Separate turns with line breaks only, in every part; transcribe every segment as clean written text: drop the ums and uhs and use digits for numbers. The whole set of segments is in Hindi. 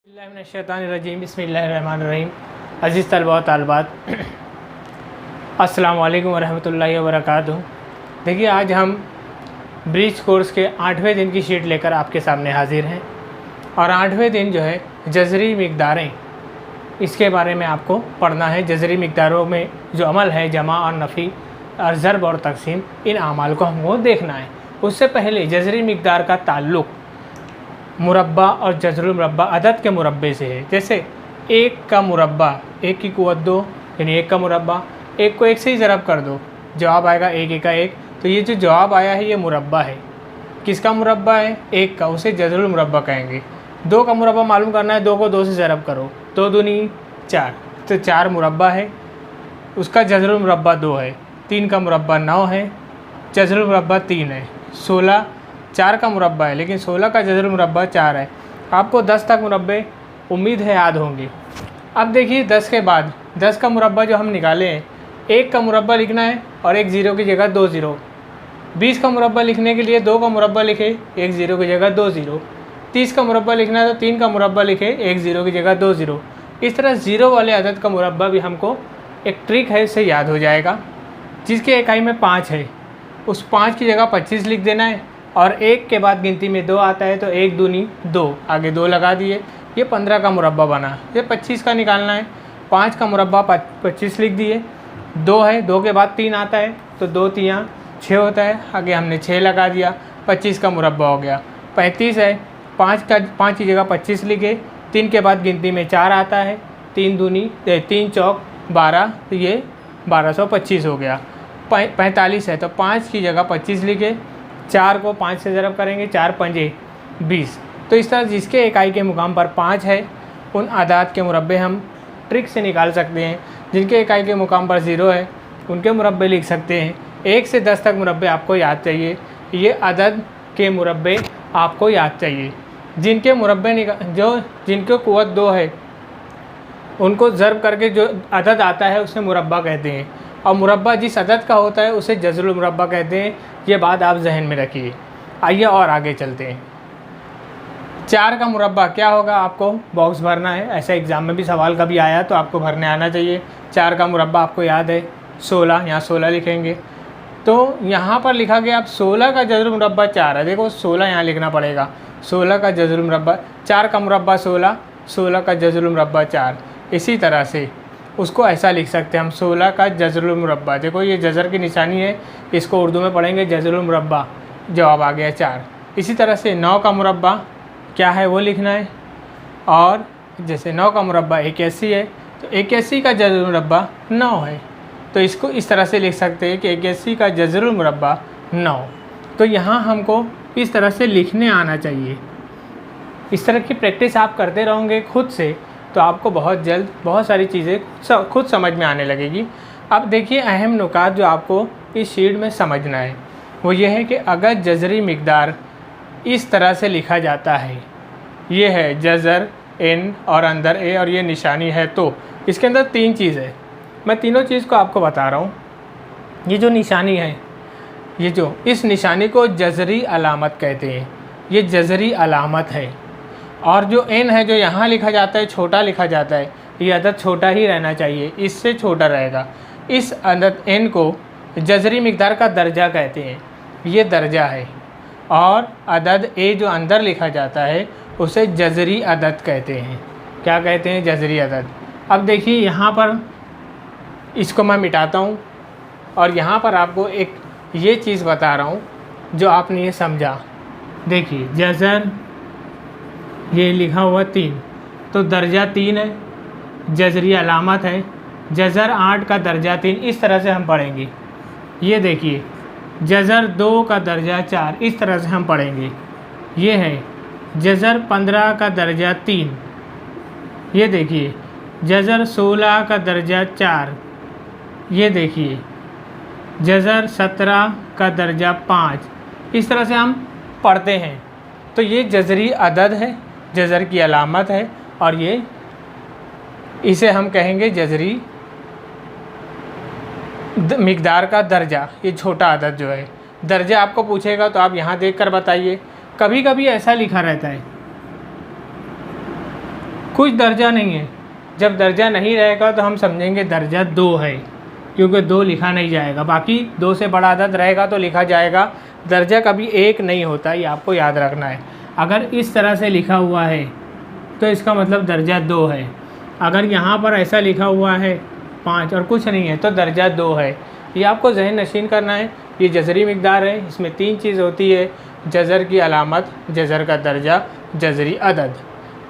बिस्मिल्लाहिर्रहमानिर्रहीम बिस्मिल्लाहिर्रहमानिर्रहीम। अज़ीज़ तलबा व तालिबात, अस्सलामु अलैकुम वरहमतुल्लाहि वबरकातुहू। देखिए, आज हम ब्रिज कोर्स के 8वें दिन की शीट लेकर आपके सामने हाज़िर हैं और 8वें दिन जो है जज़री मिक़दारें, इसके बारे में आपको पढ़ना है। जज़री मिक़दारों में जो अमल है, जमा और नफ़ी और ज़रब और तक़सीम, इन अमाल को हमको देखना है। उससे पहले जज़री मिक़दार का ताल्लुक़ मुरब्बा और जज़रुल मुरब्बा अदद के मुरब्बे से है। जैसे 1 का मुरब्बा, 1 की क़ुव्वत 2 यानी 1 का मुरब्बा, 1 को 1 से ही ज़रब कर दो, जवाब आएगा 1 का 1। तो ये जो जवाब आया है ये मुरब्बा है। किसका मुरब्बा है? 1 का, उसे जज़रुल मुरब्बा कहेंगे। 2 का मुरब्बा मालूम करना है, 2 को 2 से ज़रब करो, 2 दूनी 4, तो 4 मुरब्बा है, उसका जज़रुल मुरब्बा 2 है। 3 का मुरब्बा 9 है, जज़रुल मुरब्बा 3 है। 16 4 का मुरब्बा है, लेकिन 16 का जज़रुल मुरब्बा 4 है। आपको 10 तक मुरब्बे उम्मीद है याद होंगे। अब देखिए 10 के बाद 10 का मुरब्बा जो हम निकाले हैं, 1 का मुरब्बा लिखना है और 1 ज़ीरो की जगह 2 ज़ीरो। 20 का मुरब्बा लिखने के लिए 2 का मुरब्बा लिखे, 1 ज़ीरो की जगह 2 ज़ीरो। 30 का मुरब्बा लिखना है तो 3 का मुरब्बा लिखे, 1 ज़ीरो की जगह 2 ज़ीरो। इस तरह ज़ीरो वाले अदद का मुरब्बा भी हमको एक ट्रिक है, इससे याद हो जाएगा। जिसके इकाई में 5 है, उस 5 की जगह 25 लिख देना है और 1 के बाद गिनती में 2 आता है तो 1 दूनी 2, आगे 2 लगा दिए, ये 15 का मुरब्बा बना। ये 25 का निकालना है, 5 का मुरब्बा 25 लिख दिए, 2 है, 2 के बाद 3 आता है तो 2 3 6 होता है, आगे हमने 6 लगा दिया, 25 का मुरब्बा हो गया। 35 है, 5 की जगह 25 लिखे, 3 के बाद गिनती में 4 आता है, 3 चौक 12, तो ये 1225 हो गया। 45 है तो 5 की जगह 25 लिखे, 4 को 5 से ज़रब करेंगे, 4 पंजे 20। तो इस तरह जिसके इकाई के मुकाम पर 5 है, उन आदात के मुरब्बे हम ट्रिक से निकाल सकते हैं। जिनके इकाई के मुकाम पर 0 है, उनके मुरब्बे लिख सकते हैं। 1 से 10 तक मुरब्बे आपको याद चाहिए, ये अदद के मुरब्बे आपको याद चाहिए। जिनके मुरब्बे जिनके क़ुव्वत 2 है, उनको ज़रब करके जो अदद आता है उसे मुरब्बा कहते हैं, और मुरब्बा जिस अदद का होता है उसे जज़रुल मुरब्बा कहते हैं। ये बात आप जहन में रखिए। आइए और आगे चलते हैं। 4 का मुरब्बा क्या होगा, आपको बॉक्स भरना है। ऐसा एग्ज़ाम में भी सवाल कभी आया तो आपको भरने आना चाहिए। 4 का मुरब्बा आपको याद है 16, यहाँ 16 लिखेंगे। तो यहाँ पर लिखा गया, अब 16 का जज़रुल मुरब्बा 4 है, देखो 16 यहाँ लिखना पड़ेगा। 16 का जज़रुल मुरब्बा, 4 का मुरब्बा 16, 16 का जज़रुल मुरब्बा 4। इसी तरह से उसको ऐसा लिख सकते हैं हम, 16 का जज़रुल मुरब्बा, देखो ये जज़र की निशानी है, इसको उर्दू में पढ़ेंगे जज़रुल मुरब्बा, जवाब आ गया 4। इसी तरह से 9 का मुरब्बा क्या है वो लिखना है, और जैसे 9 का मुरब्बा 81 है तो 81 का जज़रुल मुरब्बा 9 है, तो इसको इस तरह से लिख सकते हैं कि 81 का जज़रुल मुरब्बा 9। तो यहाँ हमको इस तरह से लिखने आना चाहिए। इस तरह की प्रैक्टिस आप करते रहोगे खुद से, तो आपको बहुत जल्द बहुत सारी चीज़ें खुद समझ में आने लगेगी। अब देखिए, अहम नुकात जो आपको इस शीट में समझना है वो ये है कि अगर जज़री मिक़दार इस तरह से लिखा जाता है, ये है जज़र n और अंदर a और ये निशानी है, तो इसके अंदर 3 चीज़ है। मैं तीनों चीज़ को आपको बता रहा हूँ। ये जो निशानी है, ये जो इस निशानी को जज़री अलामत कहते हैं, ये जज़री अलामत है। और जो n है जो यहाँ लिखा जाता है, छोटा लिखा जाता है, ये अदद छोटा ही रहना चाहिए, इससे छोटा रहेगा। इस अदद n को जज़री मिक़दार का दर्जा कहते हैं, ये दर्जा है। और अदद a जो अंदर लिखा जाता है उसे जज़री अदद कहते हैं। क्या कहते हैं? जज़री अदद। अब देखिए यहाँ पर इसको मैं मिटाता हूँ और यहाँ पर आपको एक ये चीज़ बता रहा हूँ जो आपने ये समझा। देखिए जज़र, ये लिखा हुआ 3, तो दर्जा 3 है, जज़री अलामत है। जज़र 8 का दर्जा 3, इस तरह से हम पढ़ेंगे। ये देखिए जज़र 2 का दर्जा 4, इस तरह से हम पढ़ेंगे। ये है जज़र 15 का दर्जा 3, ये देखिए जज़र 16 का दर्जा 4, ये देखिए जज़र 17 का दर्जा 5, इस तरह से हम पढ़ते हैं। तो ये जज़री अदद है, जज़र की अलामत है, और ये इसे हम कहेंगे जज़री मिक़दार का दर्जा। ये छोटा अदद जो है, दर्जा आपको पूछेगा तो आप यहाँ देखकर बताइए। कभी कभी ऐसा लिखा रहता है कुछ दर्जा नहीं है। जब दर्जा नहीं रहेगा तो हम समझेंगे दर्जा 2 है, क्योंकि 2 लिखा नहीं जाएगा। बाकी 2 से बड़ा अदद रहेगा तो लिखा जाएगा। दर्जा कभी 1 नहीं होता, ये आपको याद रखना है। अगर इस तरह से लिखा हुआ है तो इसका मतलब दर्जा 2 है। अगर यहाँ पर ऐसा लिखा हुआ है 5 और कुछ नहीं है तो दर्जा 2 है। ये आपको जहन नशीन करना है। ये जज़री मिक़दार है, इसमें 3 चीज़ होती है: जज़र की अलामत, जज़र का दर्जा, जज़री अदद।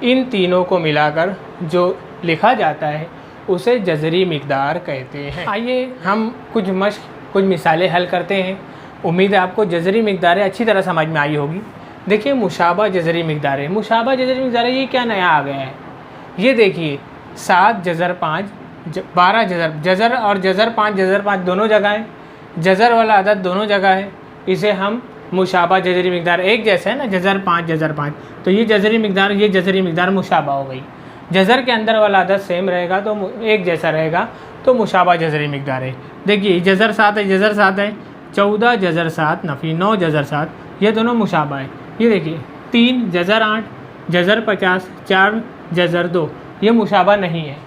इन तीनों को मिलाकर जो लिखा जाता है उसे जज़री मिक़दार कहते हैं। आइए हम कुछ मिसालें हल करते हैं। उम्मीद है आपको जज़री मिक़दारें अच्छी तरह समझ में आई होगी। देखिए, मुशाबा जज़री मिक़दारें। मुशाबा जज़री मिक़दारें ये क्या नया आ गया है? ये देखिए, 7 जज़र 5 12 जज़र और जज़र 5 दोनों जगह है। जज़र वाला अदद दोनों जगह है। इसे हम मुशाबा जज़री मिक़दार, एक जैसे है ना, जज़र 5 तो ये जज़री मिक़दार, ये जज़री मिक़दार मुशाबा हो गई। जज़र के अंदर वाला अदद सेम रहेगा तो एक जैसा रहेगा तो मुशाबा जज़री मिक़दार है। देखिए, जज़र 7 है, जज़र 7 है। 14 जज़र 7 नफ़ी 9 जज़र 7, ये दोनों मुशाबा है। ये देखिए, 3 जज़र 8 जज़र 50 4 जज़र 2, ये मुशाबा नहीं है।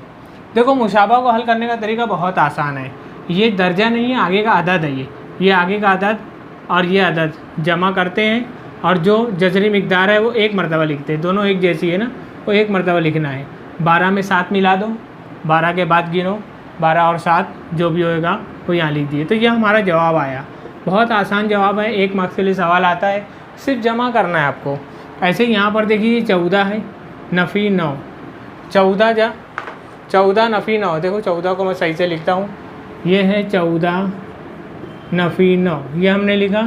देखो, मुशाबा को हल करने का तरीका बहुत आसान है। ये दर्जा नहीं है, आगे का अदद है। ये आगे का अदद और ये अदद जमा करते हैं और जो जज़री मिक़दार है वो एक मरतबा लिखते हैं। दोनों एक जैसी है ना, वो एक मरतबा लिखना है। 12 में 7 मिला दो, 12 के बाद गिनो, 12 और 7 जो भी होएगा वो यहाँ लिख दिए। तो ये हमारा जवाब आया। बहुत आसान जवाब है। 1 मार्क्स के लिए सवाल आता है, सिर्फ जमा करना है आपको। ऐसे यहाँ पर देखिए, 14 है नफ़ी 9, 14 नफ़ी 9। देखो, 14 को मैं सही से लिखता हूँ। ये है 14 नफ़ी 9, ये हमने लिखा।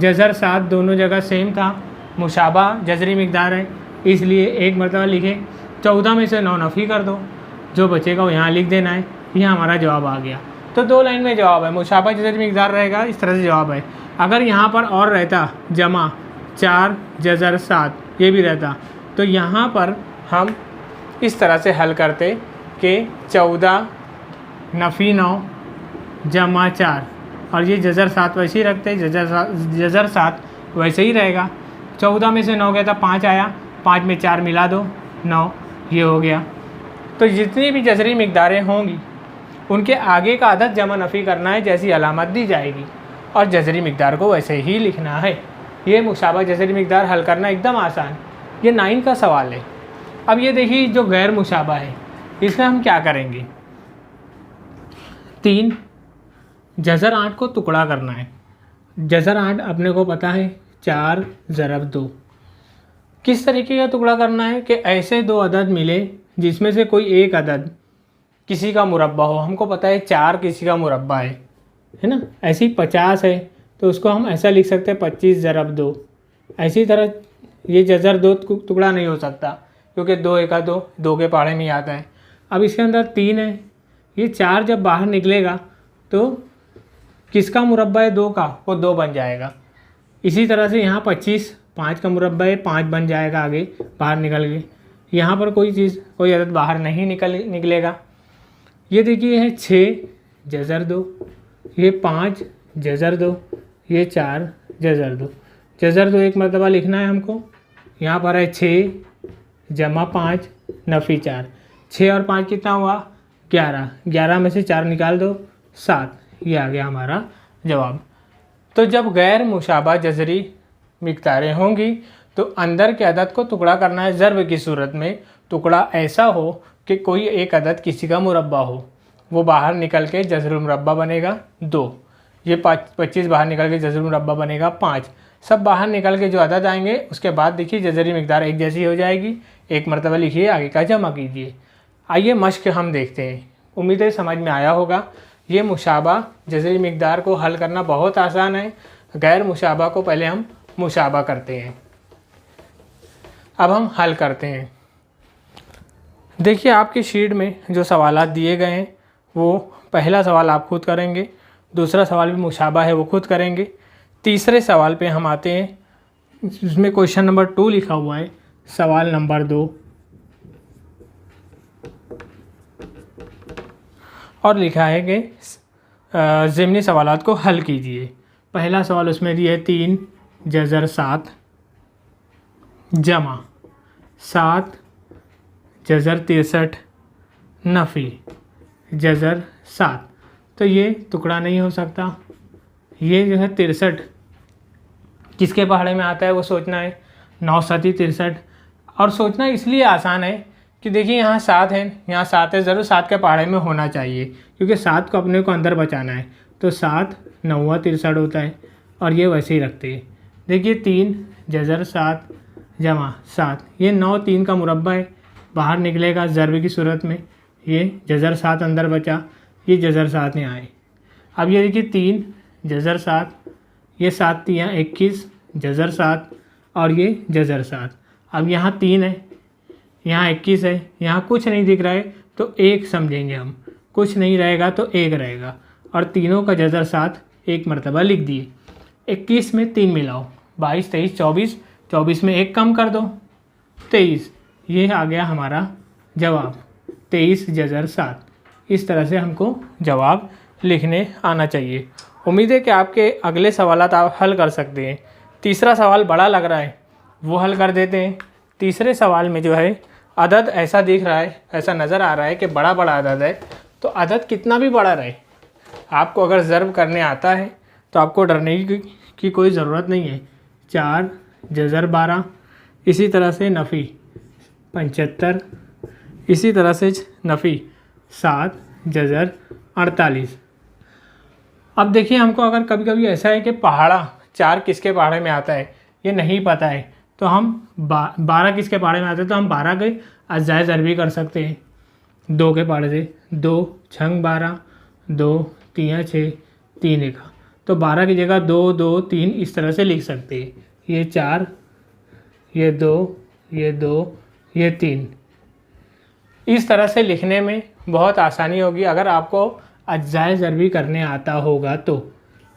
जज़र 7 दोनों जगह सेम था, मुशाबा जज़री मिक़दार है, इसलिए एक मरतबा लिखे। 14 में से 9 नफ़ी कर दो, जो बचेगा वो यहाँ लिख देना है। ये हमारा जवाब आ गया। तो 2 लाइन में जवाब है। मुशाबा जज़री मिक़दार रहेगा, इस तरह से जवाब है। अगर यहाँ पर और रहता जमा 4 जज़र 7, ये भी रहता, तो यहाँ पर हम इस तरह से हल करते कि 14 नफ़ी 9 जमा 4, और ये जज़र 7 वैसे ही रखते, जज़र 7 वैसे ही रहेगा। 14 में से 9 गया था, 5 आया, 5 में 4 मिला दो, 9, ये हो गया। तो जितनी भी जज़री मिक़दारें होंगी उनके आगे का अदद जमा नफ़ी करना है, जैसी अलामत दी जाएगी, और जज़री मिक़दार को वैसे ही लिखना है। ये मुशाबा जज़री मिक़दार हल करना एकदम आसान। ये 9 का सवाल है। अब ये देखिए, जो गैर मुशाबा है इसमें हम क्या करेंगे? 3 जज़र 8 को टुकड़ा करना है। जज़र 8 अपने को पता है 4 ज़रब 2। किस तरीके का टुकड़ा करना है कि ऐसे 2 अदद मिले जिसमें से कोई एक अदद किसी का मुरब्बा हो। हमको पता है 4 किसी का मुरब्बा है ना। ऐसी 50 है तो उसको हम ऐसा लिख सकते हैं 25 ज़रब 2। ऐसी तरह ये जज़र 2 टुकड़ा नहीं हो सकता, क्योंकि 2 एका 2 के पहाड़े में आता है। अब इसके अंदर 3 है, ये 4 जब बाहर निकलेगा तो किसका मुरब्बा है? 2 का, वो 2 बन जाएगा। इसी तरह से यहाँ 25 5 का मुरब्बा है, 5 बन जाएगा आगे बाहर निकल के। यहाँ पर कोई अदद बाहर नहीं निकलेगा। ये देखिए, है 6 जज़र 2, ये 5 जज़र 2, ये 4 जज़र 2। जज़र 2 एक मरतबा लिखना है हमको। यहाँ पर है 6 जमा 5 नफ़ी 4। 6 और 5 कितना हुआ? 11। 11 में से 4 निकाल दो, 7। ये आ गया हमारा जवाब। तो जब गैर मुशाबा जज़री मिक़दारें होंगी तो अंदर के अदद को टुकड़ा करना है ज़र्ब की सूरत में। टुकड़ा ऐसा हो कि कोई एक अदद किसी का मुरब्बा हो, वो बाहर निकल के जज़रुल मुरब्बा बनेगा 2। ये 25 बाहर निकल के जज़रुल मुरब्बा बनेगा 5। सब बाहर निकल के जो अदद आएंगे उसके बाद देखिए जज़री मिक़दार एक जैसी हो जाएगी। एक मरतबा लिखिए, आगे का जमा कीजिए। आइए मश्क हम देखते हैं। उम्मीद है समझ में आया होगा। ये मुशाबा जज़री मिक़दार को हल करना बहुत आसान है। गैर मुशाबा को पहले हम मुशाबा करते हैं। अब हम हल करते हैं। देखिए, आपकी शीट में जो सवालात दिए गए हैं वो पहला सवाल आप खुद करेंगे, दूसरा सवाल भी मुशाबा है वो खुद करेंगे। तीसरे सवाल पे हम आते हैं, इसमें क्वेश्चन नंबर 2 लिखा हुआ है, सवाल नंबर 2, और लिखा है कि ज़िमनी सवालात को हल कीजिए। पहला सवाल उसमें दिया है 3 जज़र 7 जमा 7 जज़र 63 नफ़ी जज़र 7। तो ये टुकड़ा नहीं हो सकता। ये जो है 63 किसके पहाड़े में आता है वो सोचना है, 9 सती 63। और सोचना इसलिए आसान है कि देखिए यहाँ 7 है, यहाँ 7 है, ज़रूर 7 के पहाड़े में होना चाहिए क्योंकि 7 को अपने को अंदर बचाना है। तो 7 9 63 होता है और ये वैसे ही रखते हैं। देखिए 3 जज़र 7 जमा 7, ये 9 3 का मुरब्बा है, बाहर निकलेगा ज़रब की सूरत में। ये जज़र 7 अंदर बचा, ये जज़र 7 यहाँ आए। अब ये देखिए 3 जज़र 7, ये 7 3 21 जज़र 7 और ये जज़र 7। अब यहाँ 3 है, यहाँ 21 है, यहाँ कुछ नहीं दिख रहा है तो 1 समझेंगे हम, कुछ नहीं रहेगा तो 1 रहेगा और तीनों का जज़र 7 एक मरतबा लिख दिए। 21 में 3 मिलाओ, 22 23 24, 24 में 1 कम कर दो 23। ये आ गया हमारा जवाब 23 जज़र 7। इस तरह से हमको जवाब लिखने आना चाहिए। उम्मीद है कि आपके अगले सवालात आप हल कर सकते हैं। तीसरा सवाल बड़ा लग रहा है, वो हल कर देते हैं। तीसरे सवाल में जो है अदद ऐसा दिख रहा है, ऐसा नज़र आ रहा है कि बड़ा बड़ा अदद है। तो अदद कितना भी बड़ा रहे, आपको अगर ज़र्ब करने आता है तो आपको डरने की कोई ज़रूरत नहीं है। 4 जज़र 12, इसी तरह से नफ़ी 75, इसी तरह से नफ़ी 7 जज़र 48। अब देखिए हमको अगर कभी कभी ऐसा है कि पहाड़ा 4 किसके पहाड़े में आता है ये नहीं पता है, तो हम 12 किसके पहाड़े में आते हैं तो हम 12 के अज्जाए ज़रबी कर सकते हैं 2 के पहाड़े से। 2 छंग 12, 2 3 6 3 1। तो 12 की जगह 2 2 3 इस तरह से लिख सकते हैं। ये 4, ये 2, ये 2, ये 3। इस तरह से लिखने में बहुत आसानी होगी अगर आपको अज्जाए ज़रबी करने आता होगा तो।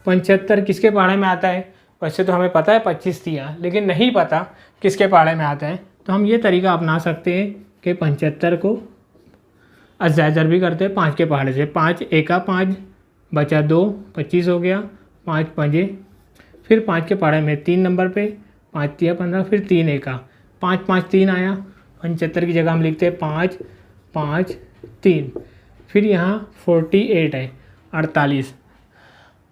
75 किसके पहाड़े में आता है, वैसे तो हमें पता है 25 तिया, लेकिन नहीं पता किसके पहाड़े में आता है तो हम ये तरीका अपना सकते हैं कि 75 को अज्जाए ज़रबी करते हैं 5 के पहाड़े से। 5 एका 5 बचा 2, 25 हो गया। 5 पंजे, फिर 5 के पहाड़े में 3 नंबर पे 5 तिया 15, फिर 3 एका 5 5 3 आया। 75 की जगह हम लिखते हैं 5 5 3। फिर यहाँ 48 है 48।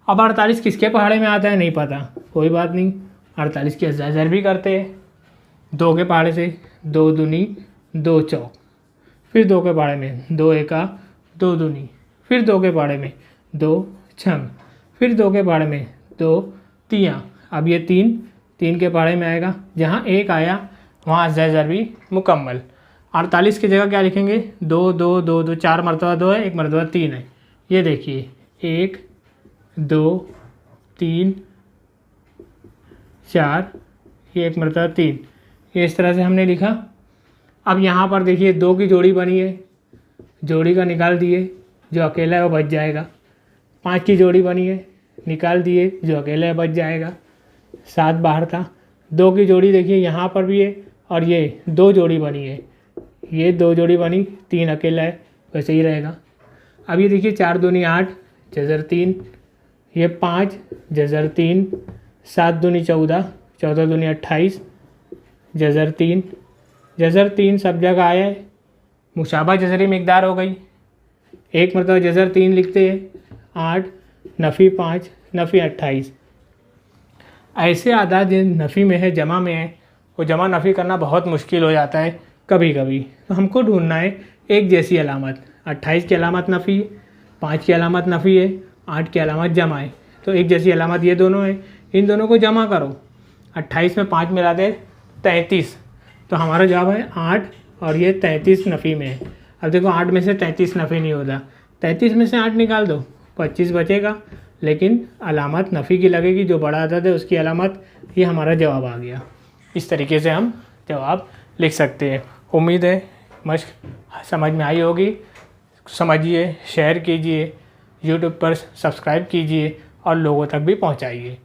अब 48 किसके पहाड़े में आता है नहीं पता, कोई बात नहीं। 48 की अज्जाए ज़रबी करते हैं 2 के पहाड़े से। 2 दूनी 2 चौक, फिर 2 के पहाड़े में 2 एका 2 दूनी, फिर 2 के पहाड़े में 2 छंग, फिर 2 के पहाड़े में 2 तिया। अब ये 3 के पहाड़े में आएगा, जहाँ 1 आया वहाँ अज्जाए ज़रबी मुकम्मल। 48 की जगह क्या लिखेंगे 2 2 2 2, 4 मरतबा 2 है, 1 मरतबा 3 है। ये देखिए 1 2 3 4, ये 1 मरतबा 3। ये इस तरह से हमने लिखा। अब यहाँ पर देखिए 2 की जोड़ी बनी है, जोड़ी का निकाल दिए, जो अकेला है वो बच जाएगा। 5 की जोड़ी बनी है, निकाल दिए, जो अकेला है बच जाएगा। 7 बाहर था। 2 की जोड़ी देखिए यहाँ पर भी है और ये 2 जोड़ी बनी है, ये 2 जोड़ी बनी, 3 अकेला है, वैसे ही रहेगा। अब ये देखिए 4 दूनी 8 जज़र 3, ये 5 जज़र 3, 7 दूनी 14, 14 दूनी 28 जज़र 3। जज़र 3 सब जगह आया है, मुशाबा जज़री मिकदार हो गई। 1 मरतबा जज़र 3 लिखते हैं 8, नफ़ी 5, नफ़ी 28। ऐसे आदाद नफ़ी में है, जमा में है, वो जमा नफ़ी करना बहुत मुश्किल हो जाता है कभी कभी। तो हमको ढूंढना है एक जैसी अलामत। 28 की अलामत नफ़ी, 5 की अलामत नफ़ी है, 8 की अलामत जमा है। तो एक जैसी अलामत ये दोनों है, इन दोनों को जमा करो। 28 में 5 मिला दे 33, तो हमारा जवाब है 8 और ये 33 नफ़ी में है। अब देखो 8 में से 33 नफ़ी नहीं होता, 33 में से 8 निकाल दो 25 बचेगा, लेकिन अलामत नफ़ी की लगेगी, जो बड़ा अदद है उसकी अलामत। ये हमारा जवाब आ गया। इस तरीके से हम जवाब लिख सकते हैं। उम्मीद है मश्क समझ में आई होगी। समझिए, शेयर कीजिए, यूट्यूब पर सब्सक्राइब कीजिए और लोगों तक भी पहुंचाइए।